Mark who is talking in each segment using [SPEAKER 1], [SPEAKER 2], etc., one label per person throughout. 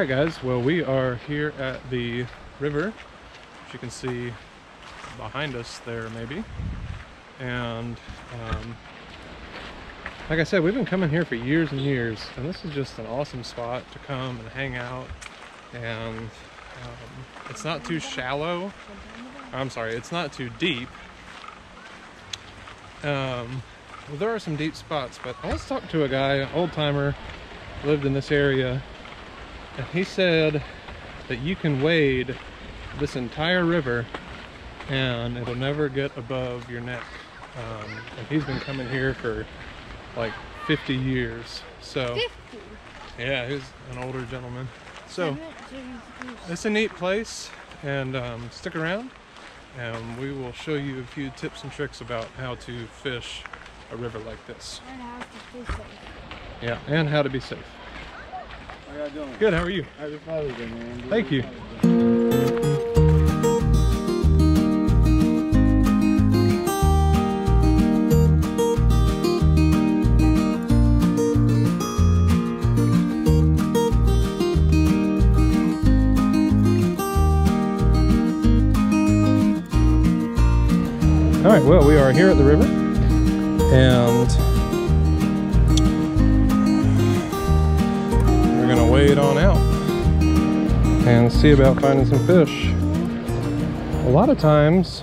[SPEAKER 1] Alright guys, well we are here at the river, as you can see behind us there maybe. And like I said, we've been coming here for years and years, and this is just an awesome spot to come and hang out. And it's not too shallow. I'm sorry, it's not too deep. Well, there are some deep spots, but I was talking to a guy, an old timer, lived in this area, and he said that you can wade this entire river and it'll never get above your neck. And he's been coming here for like 50 years. So
[SPEAKER 2] 50?
[SPEAKER 1] Yeah, he's an older gentleman. So it's a neat place, and stick around and we will show you a few tips and tricks about how to fish a river like this.
[SPEAKER 2] And how to be safe.
[SPEAKER 1] Yeah, and how to be safe.
[SPEAKER 3] How y'all doing?
[SPEAKER 1] Good, how are you?
[SPEAKER 3] Happy Father's Day, man.
[SPEAKER 1] Thank you. All right, well, we are here at the river, and we're gonna wade on out and see about finding some fish. A lot of times,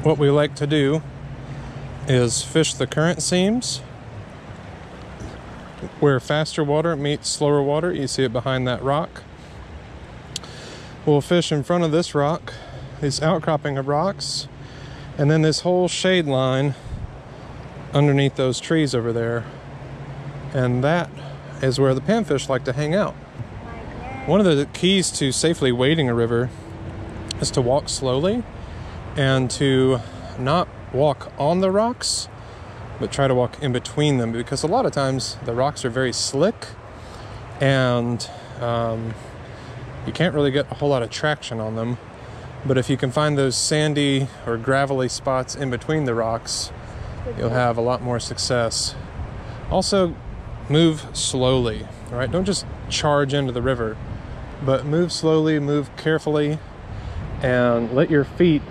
[SPEAKER 1] what we like to do is fish the current seams where faster water meets slower water. You see it behind that rock. We'll fish in front of this rock, this outcropping of rocks, and then this whole shade line underneath those trees over there. And that is where the panfish like to hang out. One of the keys to safely wading a river is to walk slowly and to not walk on the rocks, but try to walk in between them, because a lot of times the rocks are very slick and you can't really get a whole lot of traction on them. But if you can find those sandy or gravelly spots in between the rocks, you'll have a lot more success. Also, move slowly, right? Don't just charge into the river, but move slowly, move carefully, and let your feet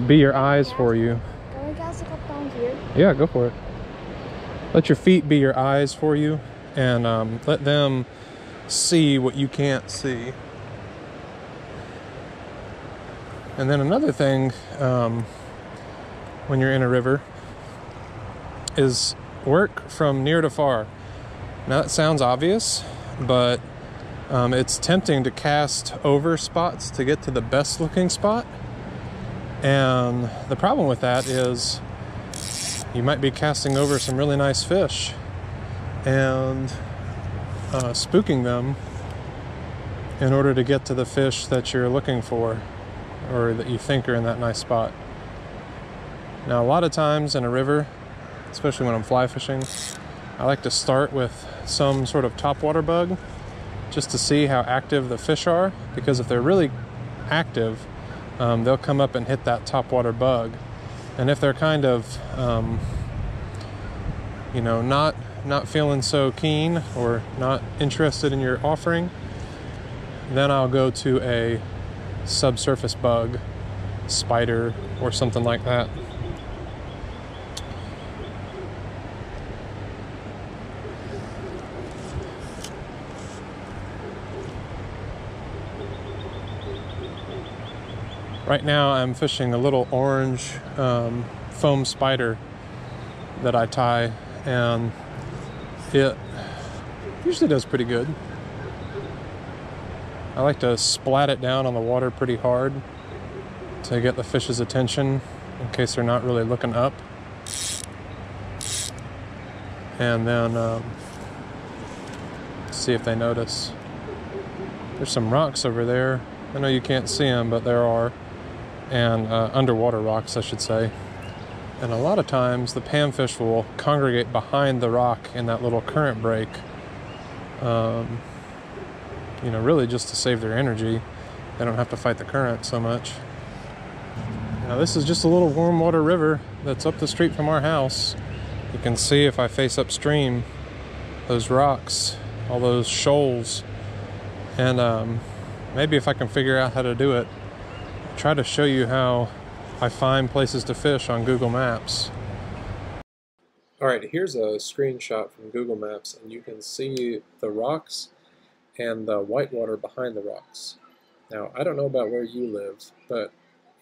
[SPEAKER 1] be your eyes for you.
[SPEAKER 2] Can we cast a couple times here?
[SPEAKER 1] Yeah, go for it. Let your feet be your eyes for you, and let them see what you can't see. And then another thing when you're in a river is work from near to far. Now that sounds obvious, but it's tempting to cast over spots to get to the best looking spot. And the problem with that is you might be casting over some really nice fish and spooking them in order to get to the fish that you're looking for, or that you think are in that nice spot. Now, a lot of times in a river, especially when I'm fly fishing, I like to start with some sort of topwater bug just to see how active the fish are, because if they're really active, they'll come up and hit that topwater bug. And if they're kind of you know, not feeling so keen or not interested in your offering, then I'll go to a subsurface bug, spider, or something like that. Right now I'm fishing a little orange foam spider that I tie, and it usually does pretty good. I like to splat it down on the water pretty hard to get the fish's attention in case they're not really looking up. And then see if they notice. There's some rocks over there. I know you can't see them, but there are. And underwater rocks, I should say. And a lot of times the panfish will congregate behind the rock in that little current break. You know, really just to save their energy. They don't have to fight the current so much. Now this is just a little warm water river that's up the street from our house. You can see if I face upstream, those rocks, all those shoals. And maybe if I can figure out how to do it, I'll try to show you how I find places to fish on Google Maps. Alright, here's a screenshot from Google Maps, and you can see the rocks and the whitewater behind the rocks. Now, I don't know about where you live, but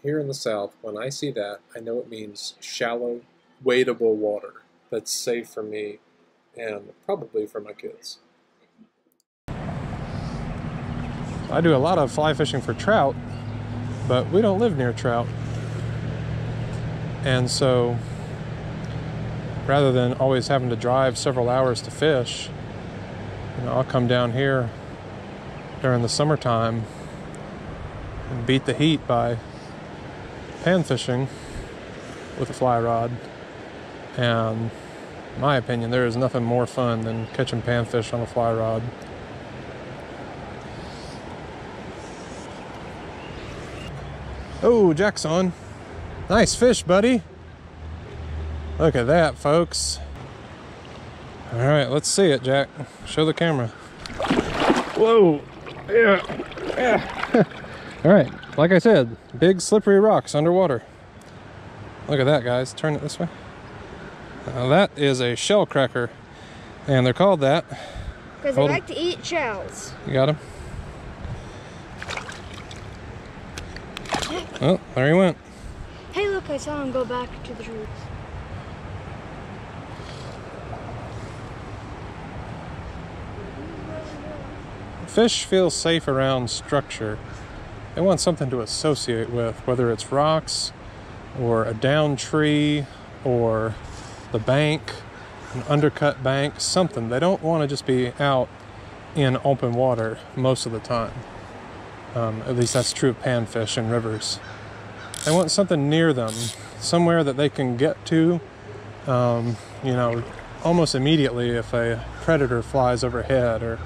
[SPEAKER 1] here in the south, when I see that, I know it means shallow, wadable water that's safe for me and probably for my kids. I do a lot of fly fishing for trout, but we don't live near trout. And so, rather than always having to drive several hours to fish, I'll come down here during the summertime and beat the heat by pan fishing with a fly rod. And in my opinion, there is nothing more fun than catching panfish on a fly rod. Oh, Jack's on. Nice fish, buddy. Look at that, folks. All right, let's see it, Jack. Show the camera. Whoa. Yeah. All right, like I said, big slippery rocks underwater. Look at that, guys. Turn it this way. Now that is a shell cracker, and they're called that
[SPEAKER 2] because they like to eat shells.
[SPEAKER 1] You got him? Oh, there he went.
[SPEAKER 2] Hey, look, I saw him go back to the roots.
[SPEAKER 1] Fish feel safe around structure. They want something to associate with, whether it's rocks or a downed tree or the bank, an undercut bank, something. They don't want to just be out in open water most of the time. At least that's true of panfish in rivers. They want something near them, somewhere that they can get to, almost immediately if a predator flies overhead or,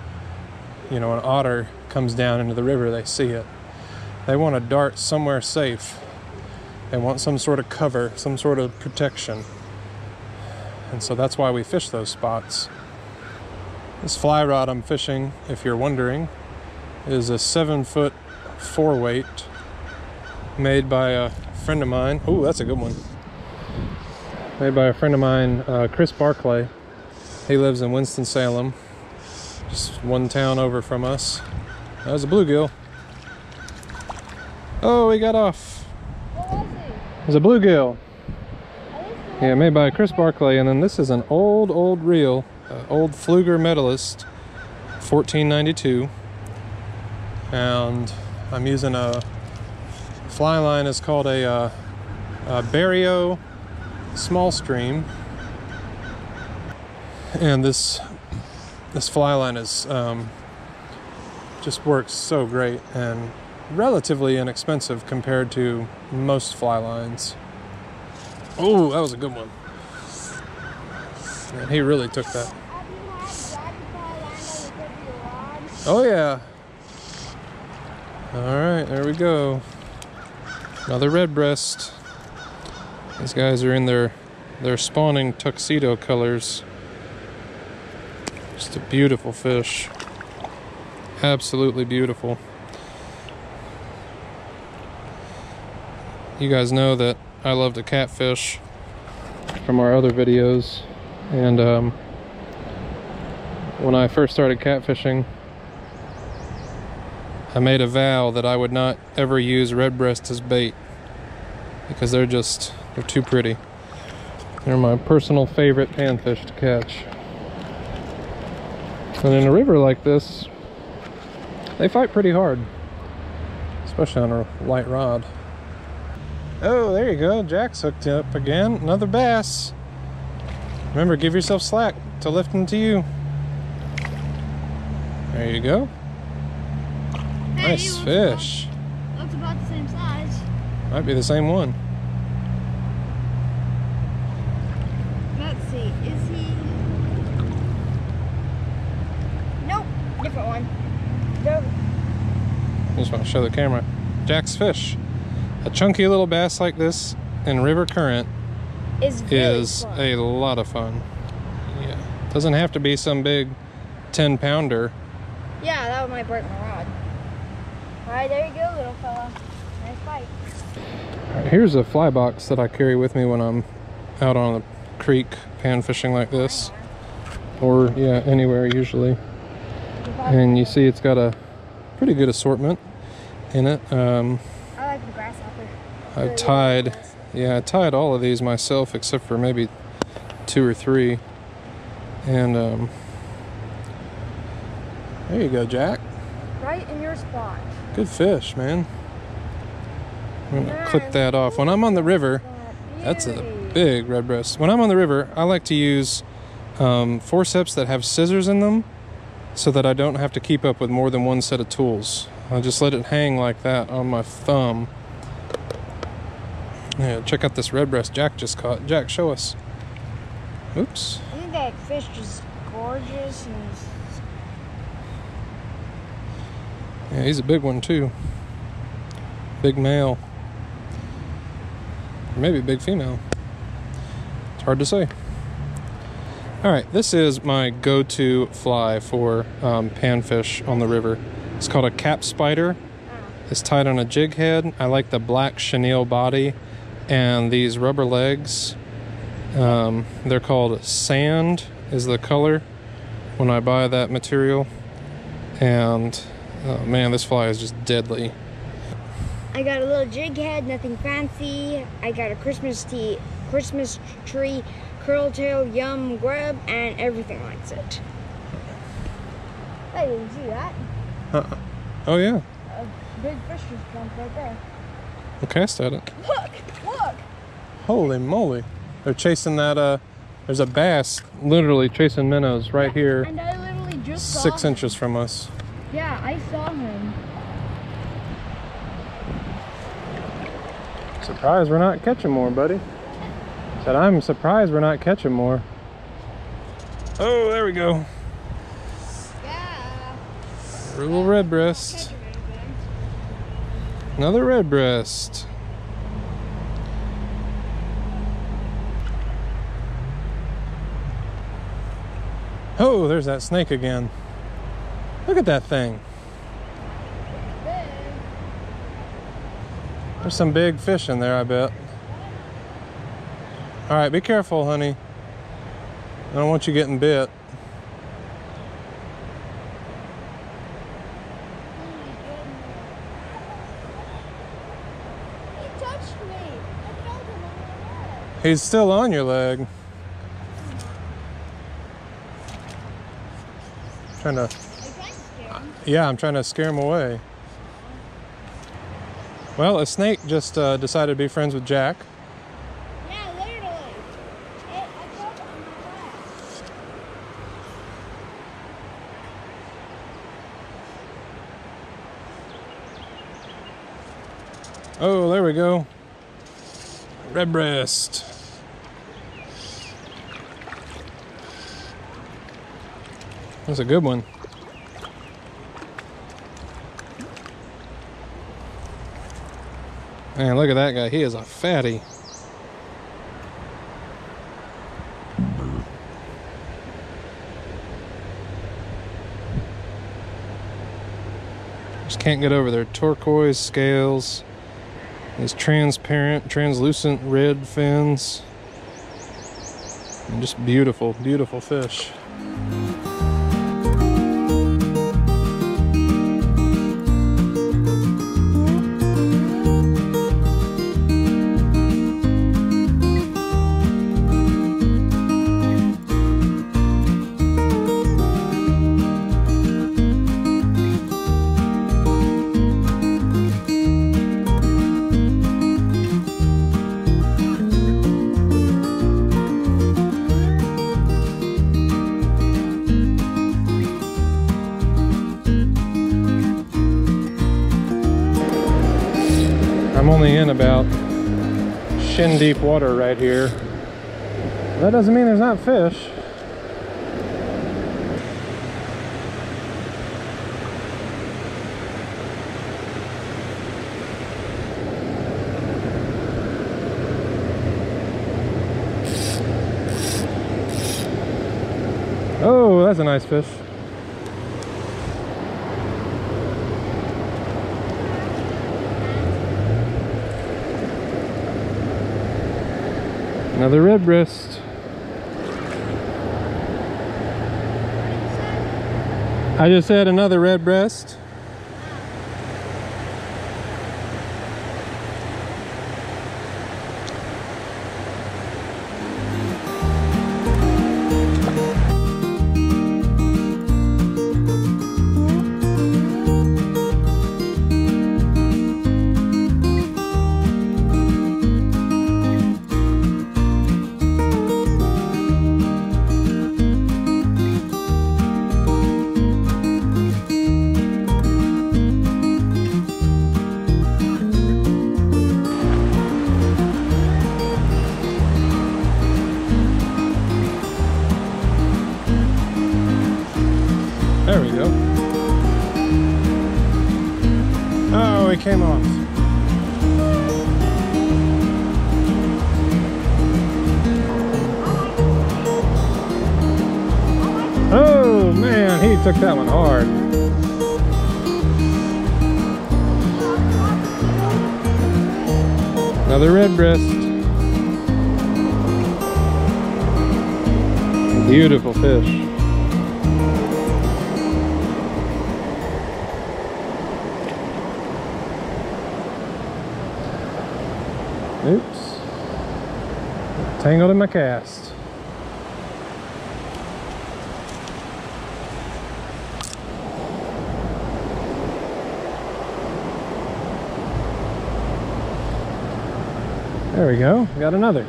[SPEAKER 1] an otter comes down into the river, they see it. They want to dart somewhere safe. They want some sort of cover, some sort of protection. And so that's why we fish those spots. This fly rod I'm fishing, if you're wondering, is a 7-foot 4-weight made by a friend of mine. Oh, that's a good one. Made by a friend of mine, Chris Barclay. He lives in Winston-Salem, just one town over from us. That was a bluegill. Oh, he got off.
[SPEAKER 2] What was he?
[SPEAKER 1] It was a bluegill. Yeah, made by Chris Barclay. And then this is an old reel, old Pfluger Medalist, 1492. And I'm using a fly line. It's called a Barrio small stream. And this fly line is just works so great and relatively inexpensive compared to most fly lines. Oh, that was a good one. Man, he really took that. Oh yeah. All right, there we go. Another red breast. These guys are in their spawning tuxedo colors. Just a beautiful fish. Absolutely beautiful. You guys know that I love to catfish from our other videos, and when I first started catfishing, I made a vow that I would not ever use redbreast as bait because they're too pretty. They're my personal favorite panfish to catch. And in a river like this, they fight pretty hard, especially on a light rod. Oh, there you go. Jack's hooked up again. Another bass. Remember, give yourself slack to lift them to you. There you go.
[SPEAKER 2] Hey,
[SPEAKER 1] nice fish.
[SPEAKER 2] Looks about the same size.
[SPEAKER 1] Might be the same one.
[SPEAKER 2] Let's see. Is he? Nope. Different one. Go.
[SPEAKER 1] I just want to show the camera. Jack's fish. A chunky little bass like this in river current
[SPEAKER 2] is
[SPEAKER 1] a lot of fun. Yeah. Doesn't have to be some big 10-pounder.
[SPEAKER 2] Yeah, that might break my rod. Alright, there you go, little fella. Nice bite.
[SPEAKER 1] All right, here's a fly box that I carry with me when I'm out on the creek pan fishing like this. Or, yeah, anywhere usually. And you see it's got a pretty good assortment in it.
[SPEAKER 2] I like the grasshopper.
[SPEAKER 1] I tied all of these myself except for maybe 2 or 3. And there you go, Jack.
[SPEAKER 2] Right in your spot.
[SPEAKER 1] Good fish, man. I'm gonna clip that off. When I'm on the river, that's a big red breast. When I'm on the river, I like to use forceps that have scissors in them so that I don't have to keep up with more than one set of tools. I'll just let it hang like that on my thumb. Yeah, check out this red breast Jack just caught. Jack, show us. Oops.
[SPEAKER 2] I think that fish is gorgeous and
[SPEAKER 1] Yeah, he's a big one too. Big male. Or maybe a big female. It's hard to say. Alright, this is my go-to fly for panfish on the river. It's called a cap spider. It's tied on a jig head. I like the black chenille body and these rubber legs. They're called sand is the color when I buy that material. And oh man, this fly is just deadly.
[SPEAKER 2] I got a little jig head, nothing fancy. I got a Christmas tree, curl tail, yum grub, and everything likes it. Hey, did you see that?
[SPEAKER 1] Oh yeah.
[SPEAKER 2] A big fish just jumped right there.
[SPEAKER 1] We'll cast at it.
[SPEAKER 2] Look! Look!
[SPEAKER 1] Holy moly. They're chasing that, there's a bass literally chasing minnows right here.
[SPEAKER 2] And I literally just saw
[SPEAKER 1] 6
[SPEAKER 2] him.
[SPEAKER 1] inches from us.
[SPEAKER 2] Yeah, I saw him.
[SPEAKER 1] Surprised we're not catching more, buddy. Said I'm surprised we're not catching more. Oh, there we go.
[SPEAKER 2] Yeah.
[SPEAKER 1] A little red breast. Another red breast. Oh, there's that snake again. Look at that thing. There's some big fish in there, I bet. All right, be careful, honey. I don't want you getting bit.
[SPEAKER 2] He touched me. I felt him on my leg.
[SPEAKER 1] He's still on your leg. Trying to, yeah, I'm trying to scare him away. Well, a snake just decided to be friends with Jack.
[SPEAKER 2] Yeah, literally. I felt it on my leg.
[SPEAKER 1] Oh, there we go. Red breast. That's a good one. Man, look at that guy. He is a fatty. Just can't get over their turquoise scales. These transparent, translucent red fins. And just beautiful, beautiful fish. I'm only in about shin deep water right here. That doesn't mean there's not fish. that's a nice fish. Another red breast. I just said another red breast. There we go. Oh, it came off. Oh man, he took that one hard. Another red breast. Beautiful fish. Oops. Tangled in my cast. There we go. Got another.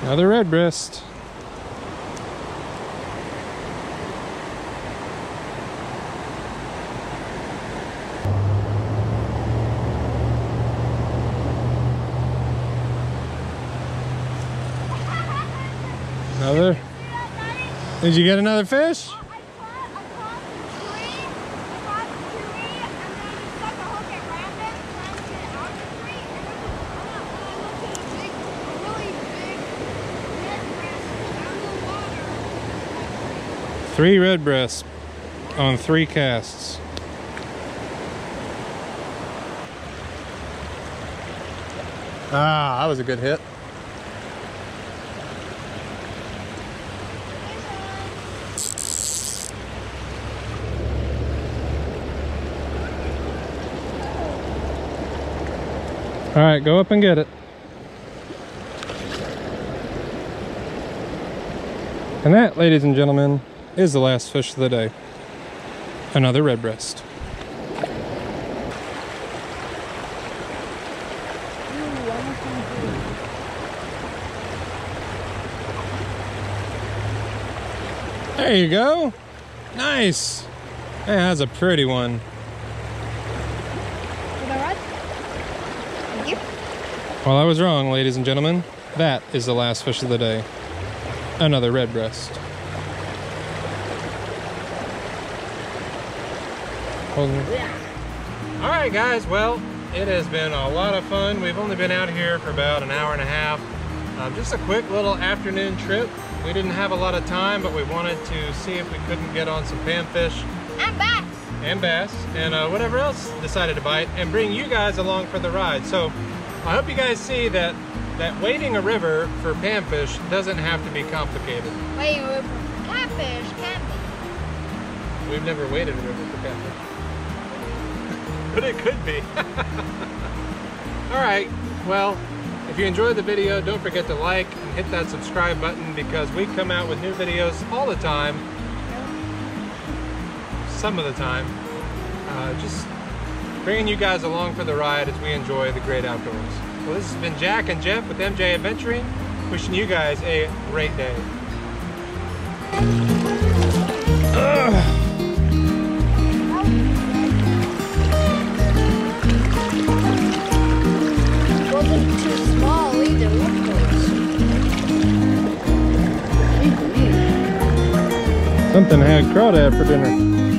[SPEAKER 1] Another red breast. Another. Did you get another fish? Three red breasts on 3 casts. Ah, that was a good hit. All right, go up and get it. And that, ladies and gentlemen, is the last fish of the day. Another red breast. There you go. Nice. Yeah, that's a pretty one.
[SPEAKER 2] Thank you.
[SPEAKER 1] Well, I was wrong, ladies and gentlemen. That is the last fish of the day. Another red breast. Alright guys, well, it has been a lot of fun. We've only been out here for about an hour and a half. Just a quick little afternoon trip. We didn't have a lot of time, but we wanted to see if we couldn't get on some panfish.
[SPEAKER 2] And bass.
[SPEAKER 1] And bass. And whatever else decided to bite. And bring you guys along for the ride. So, I hope you guys see that wading a river for panfish doesn't have to be complicated.
[SPEAKER 2] Wading a river for catfish can be.
[SPEAKER 1] We've never waded a river for catfish. But it could be. Alright, well, if you enjoyed the video, don't forget to like and hit that subscribe button because we come out with new videos all the time. Some of the time. Just bringing you guys along for the ride as we enjoy the great outdoors. Well, this has been Jack and Jeff with MJ Adventuring, wishing you guys a great day.
[SPEAKER 2] Wasn't too small either. Look those.
[SPEAKER 1] Something had crawdad for dinner.